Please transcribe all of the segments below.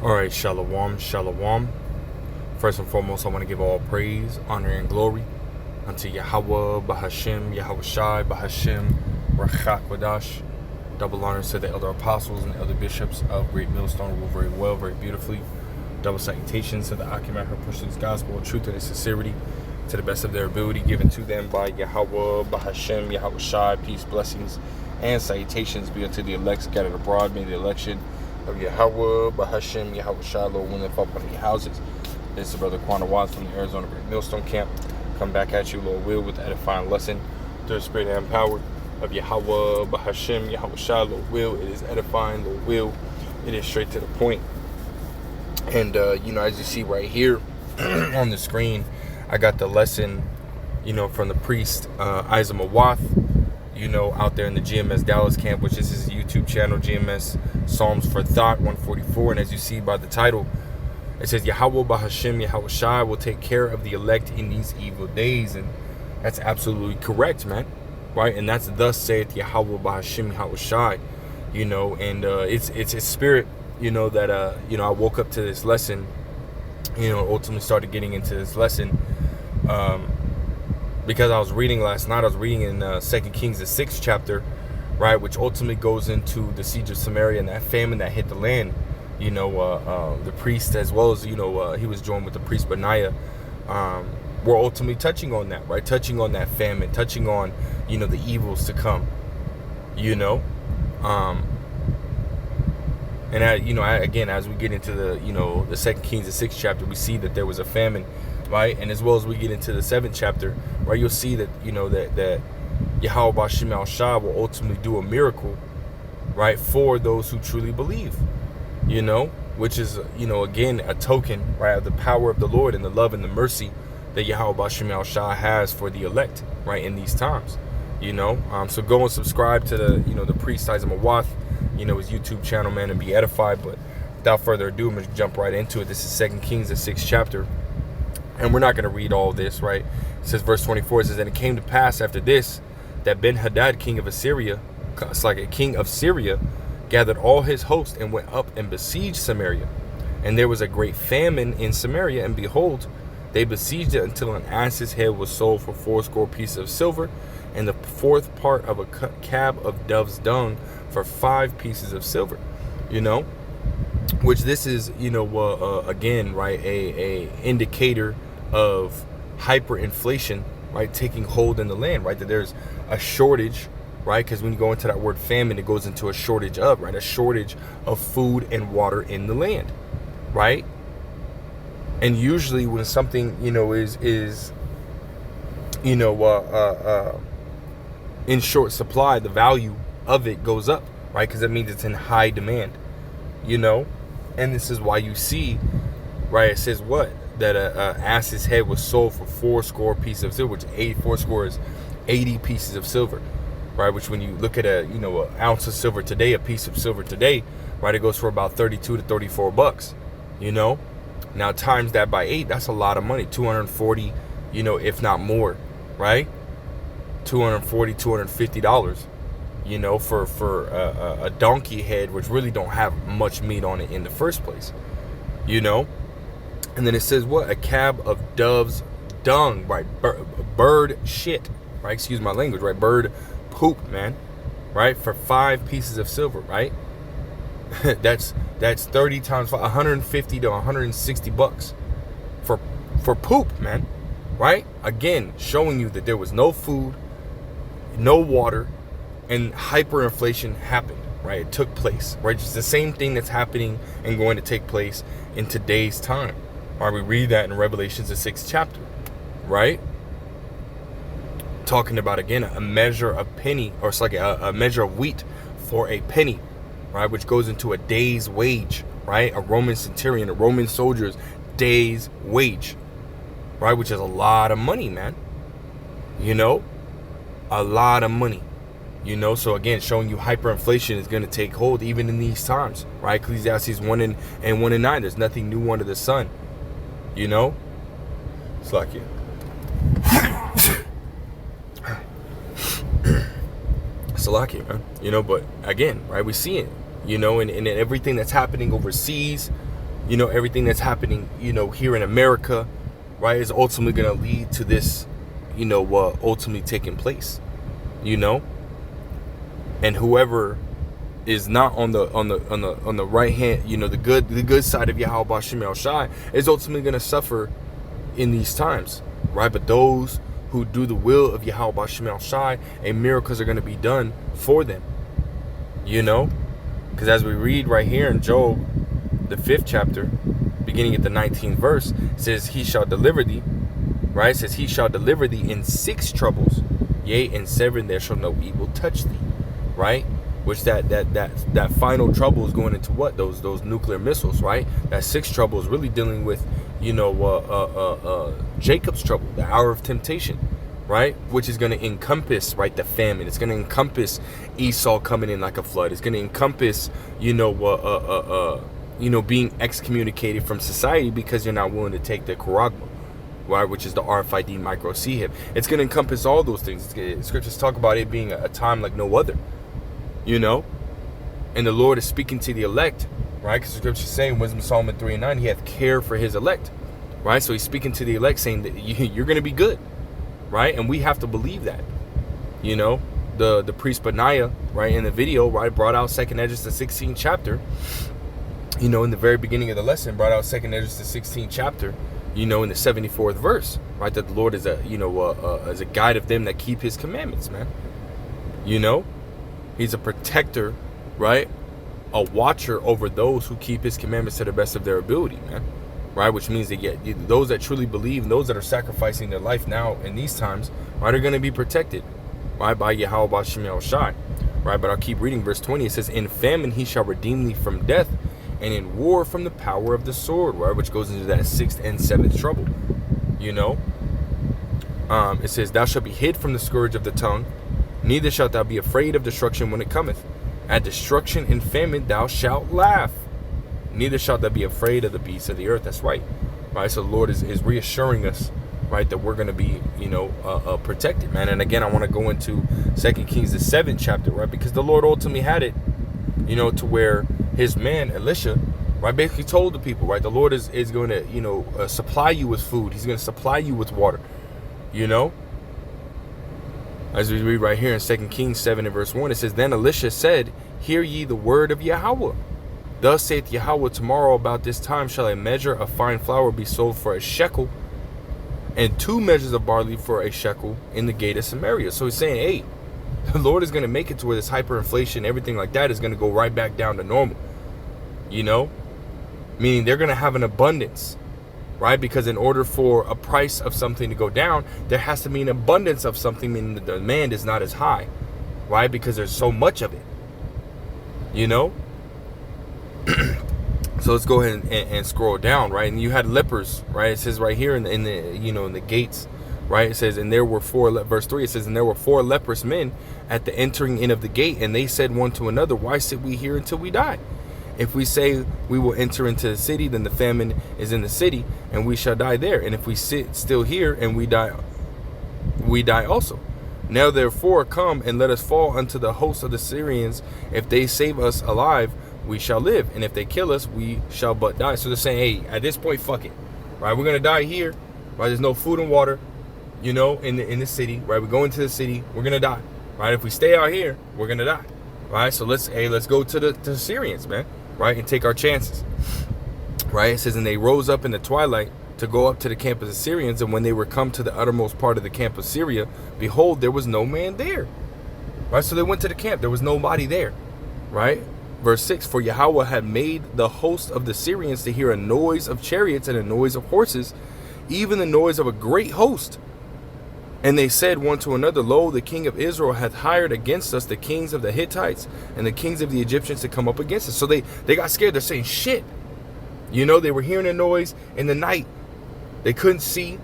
Alright, shalom, shalom. First and foremost, I want to give all praise, honor, and glory unto Yahweh, Bahashem, Yahweh Shai, Bahashem, Rachak Wadash. Double honors to the elder apostles and the elder bishops of Great Millstone, rule very well, very beautifully. Double salutations to the Akim who push this gospel of truth and sincerity to the best of their ability, given to them by Yahweh, Bahashem, Yahweh Shai. Peace, blessings, and salutations be unto the elect scattered abroad. May the election of Yahweh, Bahashem, Yahweh Shai, Lord, when they fall upon your houses. This is Brother Quanah Watts from the Arizona Great Millstone Camp. Come back at you, Lord will, with the edifying lesson through the spirit and power of Yahweh, Bahashem, Yahweh Shai, Lord will. It is edifying, Lord will. It is straight to the point. And, as you see right here on the screen, I got the lesson, from the priest, Isaac Mawath, out there in the GMS Dallas camp, which is his YouTube channel, GMS Psalms for Thought 144. And as you see by the title, it says, Yahweh Bahashem, Yahweh Shai will take care of the elect in these evil days. And that's absolutely correct, man. Right? And that's thus saith Yahweh Bahashem, Yahweh Shai, and it's his spirit, that, I woke up to this lesson, ultimately started getting into this lesson, because I was reading last night. I was reading in 2 Kings, the 6th chapter, right, which ultimately goes into the siege of Samaria and that famine that hit the land. The priest, as well as, he was joined with the priest Benaiah, were ultimately touching on that, right? Touching on that famine, touching on, the evils to come, and again, as we get into the, the 2 Kings, the 6th chapter, we see that there was a famine, right? And as well as we get into the 7th chapter, right, you'll see that, that Yahweh Bashim al Shah will ultimately do a miracle, right, for those who truly believe, which is, again, a token, right, of the power of the Lord and the love and the mercy that Yahweh Bashim al Shah has for the elect, right, in these times, so go and subscribe to the, the priest Isaac Mawath, his YouTube channel, man, and be edified. But without further ado, I'm going to jump right into it. This is 2 Kings, the 6th chapter. And we're not going to read all this, right? It says, verse 24, it says, and it came to pass after this, that Ben-Hadad, king of Assyria, gathered all his host and went up and besieged Samaria. And there was a great famine in Samaria, and behold, they besieged it until an ass's head was sold for 80 pieces of silver, and the fourth part of a cab of dove's dung for 5 pieces of silver, which this is, again, right, a indicator of hyperinflation, right, taking hold in the land, right, that there's a shortage, right, because when you go into that word famine, it goes into a shortage of, right, a shortage of food and water in the land, right, and usually when something, is in short supply, the value of it goes up, right? Because that means it's in high demand, and this is why you see, right, it says what, that a ass's head was sold for 80 pieces of silver, which 80 is 80 pieces of silver, right? Which when you look at an ounce of silver today, a piece of silver today, right, it goes for about 32 to 34 bucks, now times that by 8, that's a lot of money. 240, if not more, right? $240, $250, for a donkey head, which really don't have much meat on it in the first place, and then it says what, a cab of dove's dung, right, bird shit, right, excuse my language, right, bird poop, man, right, for 5 pieces of silver, right, that's 30 times 150 to 160 bucks for poop, man, right? Again, showing you that there was no food, no water, and hyperinflation happened, right? It took place, right? It's the same thing that's happening and going to take place in today's time. All right, we read that in Revelations, the 6th chapter, right? Talking about, again, a measure of penny, or it's like a measure of wheat for a penny, right? Which goes into a day's wage, right? A Roman centurion, a Roman soldier's day's wage, right? Which is a lot of money, man. A lot of money, so again, showing you hyperinflation is going to take hold even in these times, right? Ecclesiastes 1 and 1 and 9, there's nothing new under the sun, it's like it. It's like it, man, but again, right, we see it, and everything that's happening overseas, everything that's happening, here in America, right, is ultimately going to lead to this, ultimately taking place, and whoever is not on the right hand, the good side of Yahweh B'Shem El Shai, is ultimately going to suffer in these times, right? But those who do the will of Yahweh B'Shem El Shai, and miracles are going to be done for them, because as we read right here in Job, the 5th chapter, beginning at the 19th verse, it says, he shall deliver thee, right? It says, he shall deliver thee in 6 troubles, yea, in 7 there shall no evil touch thee, right? Which that final trouble is going into what? Those nuclear missiles, right? That 6th trouble is really dealing with, Jacob's trouble, the hour of temptation, right? Which is going to encompass, right, the famine. It's going to encompass Esau coming in like a flood. It's going to encompass, being excommunicated from society because you're not willing to take the Kuragma, right, which is the RFID micro CHIP. It's going to encompass all those things. Scriptures talk about it being a time like no other, and the Lord is speaking to the elect, right? Because the scriptures say in Wisdom of Solomon 3:9, he hath care for his elect, right? So he's speaking to the elect saying that you're going to be good, right? And we have to believe that, the priest Benaiah, right, in the video, right, brought out 2nd Esdras the 16th chapter, in the very beginning of the lesson, brought out 2nd Esdras the 16th chapter, in the 74th verse, right, that the Lord is as a guide of them that keep his commandments, man. He's a protector, right? A watcher over those who keep his commandments to the best of their ability, man. Right? Which means they get those that truly believe, and those that are sacrificing their life now in these times, right, are going to be protected, right, by Yahweh B'Shem El Shai, right? But I'll keep reading verse 20. It says, in famine he shall redeem thee from death, and in war from the power of the sword, right? Which goes into that 6th and 7th trouble, It says, thou shalt be hid from the scourge of the tongue, neither shalt thou be afraid of destruction when it cometh. At destruction and famine thou shalt laugh. Neither shalt thou be afraid of the beasts of the earth. That's right. Right? So the Lord is reassuring us, right, that we're going to be, protected, man. And again, I want to go into 2 Kings, the 7th chapter, right? Because the Lord ultimately had it, to where his man, Elisha, right, basically told the people, right, the Lord is going to, supply you with food. He's going to supply you with water, As we read right here in 2 Kings 7 and verse 1, it says, then Elisha said, hear ye the word of Yahweh. Thus saith Yahweh, tomorrow about this time shall a measure of fine flour be sold for a shekel, and 2 measures of barley for a shekel in the gate of Samaria. So he's saying, hey, the Lord is going to make it to where this hyperinflation, everything like that, is going to go right back down to normal. Meaning they're going to have an abundance. Right? Because in order for a price of something to go down, there has to be an abundance of something, meaning the demand is not as high. Right? Because there's so much of it. So let's go ahead and scroll down, right? And you had lepers, right? It says right here in the gates, right? It says, and there were 4, verse 3, it says, and there were 4 leprous men at the entering in of the gate, and they said one to another, why sit we here until we die? If we say we will enter into the city, then the famine is in the city, and we shall die there. And if we sit still here and we die also. Now therefore come and let us fall unto the host of the Syrians. If they save us alive, we shall live, and if they kill us, we shall but die. So they're saying, hey, at this point, fuck it, right? We're gonna die here, right? There's no food and water, in the city, right? We go into the city, we're gonna die, right? If we stay out here, we're gonna die, right? So let's go to the Syrians, man. Right, and take our chances. Right, it says, and they rose up in the twilight to go up to the camp of the Syrians, and when they were come to the uttermost part of the camp of Syria, behold, there was no man there. Right, so they went to the camp, there was nobody there. Right, verse 6, for Yahweh had made the host of the Syrians to hear a noise of chariots and a noise of horses, even the noise of a great host. And they said one to another, lo, the king of Israel hath hired against us the kings of the Hittites and the kings of the Egyptians to come up against us. So they got scared. They're saying, shit. They were hearing a noise in the night. They couldn't see.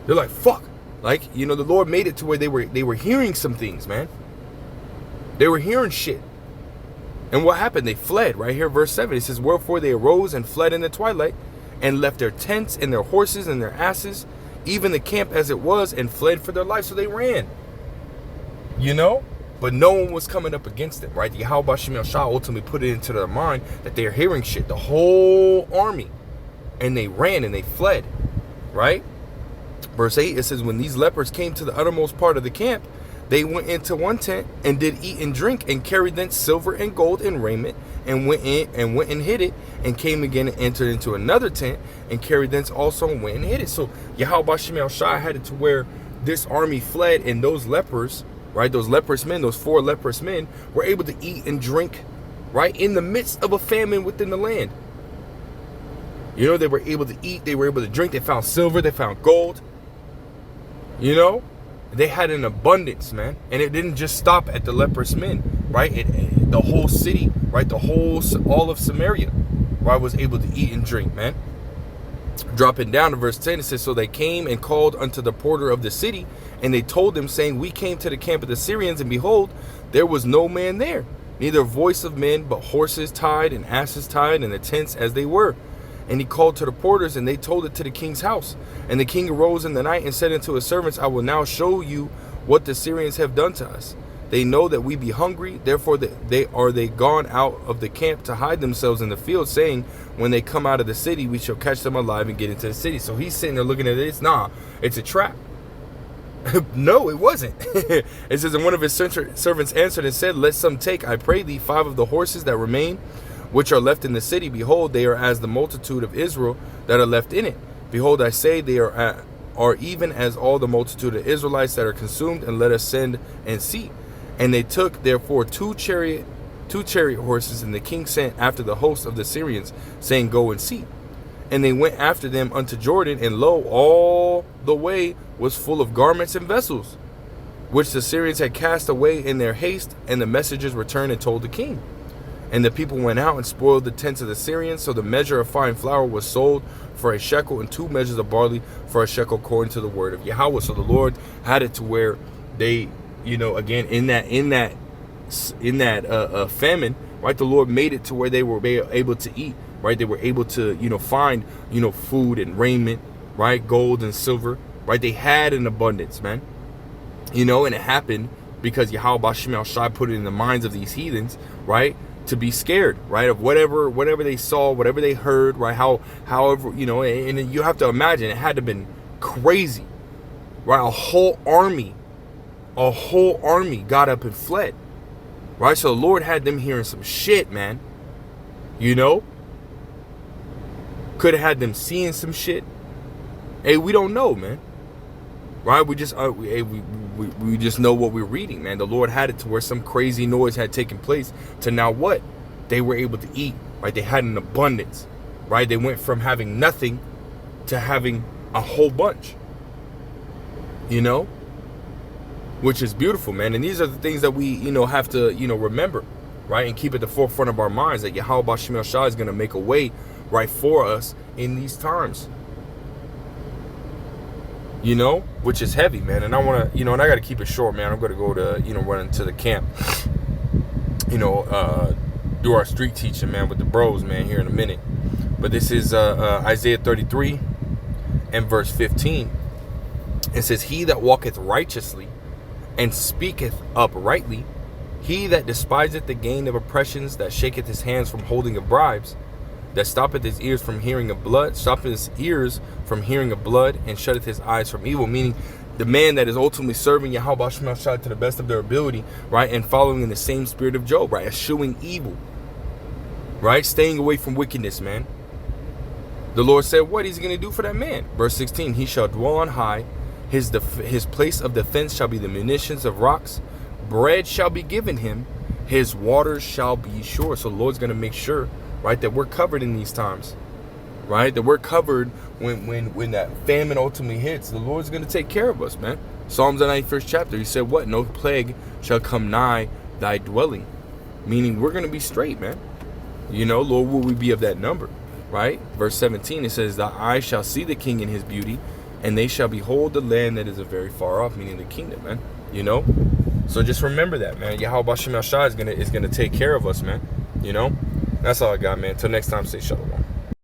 They're like, fuck. Like, the Lord made it to where they were hearing some things, man. They were hearing shit. And what happened? They fled. Right here, verse 7. It says, wherefore they arose and fled in the twilight and left their tents and their horses and their asses, even the camp as it was, and fled for their life. So they ran. But no one was coming up against them, right? Yahweh Bashim Shah ultimately put it into their mind that they're hearing shit, the whole army. And they ran and they fled, right? Verse 8, it says, when these lepers came to the uttermost part of the camp, they went into one tent and did eat and drink and carried thence silver and gold and raiment and went and hid it and came again and entered into another tent and carried thence also and went and hid it. So Yahweh Bashim Shah had it to where this army fled, and those lepers, right, those leprous men, those 4 leprous men were able to eat and drink, right, in the midst of a famine within the land. You know, they were able to eat, they were able to drink, they found silver, they found gold. You know, they had an abundance, man. And it didn't just stop at the leprous men, right? The whole city, right? All of Samaria, right, was able to eat and drink, man. Dropping down to verse 10, it says, so they came and called unto the porter of the city, and they told him, saying, we came to the camp of the Syrians, and behold, there was no man there, neither voice of men, but horses tied and asses tied, and the tents as they were. And he called to the porters, and they told it to the king's house. And the king arose in the night and said unto his servants, I will now show you what the Syrians have done to us. They know that we be hungry, therefore they are gone out of the camp to hide themselves in the field, saying, when they come out of the city, we shall catch them alive and get into the city. So he's sitting there looking at this. Nah, it's a trap. No, it wasn't. It says, and one of his servants answered and said, let some take, I pray thee, 5 of the horses that remain, which are left in the city. Behold, they are as the multitude of Israel that are left in it. Behold, I say, they are even as all the multitude of Israelites that are consumed, and let us send and see. And they took therefore 2 chariot horses, and the king sent after the host of the Syrians, saying, go and see. And they went after them unto Jordan, and lo, all the way was full of garments and vessels, which the Syrians had cast away in their haste. And the messengers returned and told the king. And the people went out and spoiled the tents of the Syrians. So the measure of fine flour was sold for a shekel, and 2 measures of barley for a shekel, according to the word of Yahweh. So the Lord had it to where they, you know, again, in that famine, right, the Lord made it to where they were able to eat, right? They were able to, you know, find, you know, food and raiment, right, gold and silver, right? They had an abundance, man. You know, and it happened because Yahweh Bashim Shai put it in the minds of these heathens, right, to be scared, right, of whatever they saw, whatever they heard, right, however, you know, and you have to imagine it had to have been crazy, right? A whole army got up and fled, right? So the Lord had them hearing some shit, man. You know, could have had them seeing some shit. Hey, we don't know, man. Right? We just we just know what we're reading, man. The Lord had it to where some crazy noise had taken place to now what? They were able to eat, right? They had an abundance, right? They went from having nothing to having a whole bunch, you know, which is beautiful, man. And these are the things that we, you know, have to, you know, remember, right? And keep at the forefront of our minds that Yahweh Bashim Shah is going to make a way, right, for us in these times. You know, which is heavy, man. And I want to, you know, and I got to keep it short, man. I'm going to go to, you know, run into the camp, you know, do our street teaching, man, with the bros, man, here in a minute. But this is Isaiah 33 and verse 15. It says, he that walketh righteously and speaketh uprightly, he that despiseth the gain of oppressions, that shaketh his hands from holding of bribes, that stoppeth his ears from hearing of blood, and shutteth his eyes from evil. Meaning the man that is ultimately serving Yahweh Bashim Shai to the best of their ability, right, and following in the same spirit of Job, right, eschewing evil, right, staying away from wickedness, man. The Lord said, what is he going to do for that man? Verse 16, he shall dwell on high, his place of defense shall be the munitions of rocks, bread shall be given him, his waters shall be sure. So the Lord's going to make sure, right, that we're covered in these times, right, that we're covered when that famine ultimately hits. The Lord's going to take care of us, man. Psalms the 91st chapter, he said, what? No plague shall come nigh thy dwelling. Meaning we're going to be straight, man. You know, Lord, will we be of that number, right? Verse 17, it says, thy eye shall see the king in his beauty, and they shall behold the land that is a very far off, meaning the kingdom, man. You know, so just remember that, man. Yahweh Bashim Shai is gonna take care of us, man. You know, that's all I got, man. Till next time, stay shalom.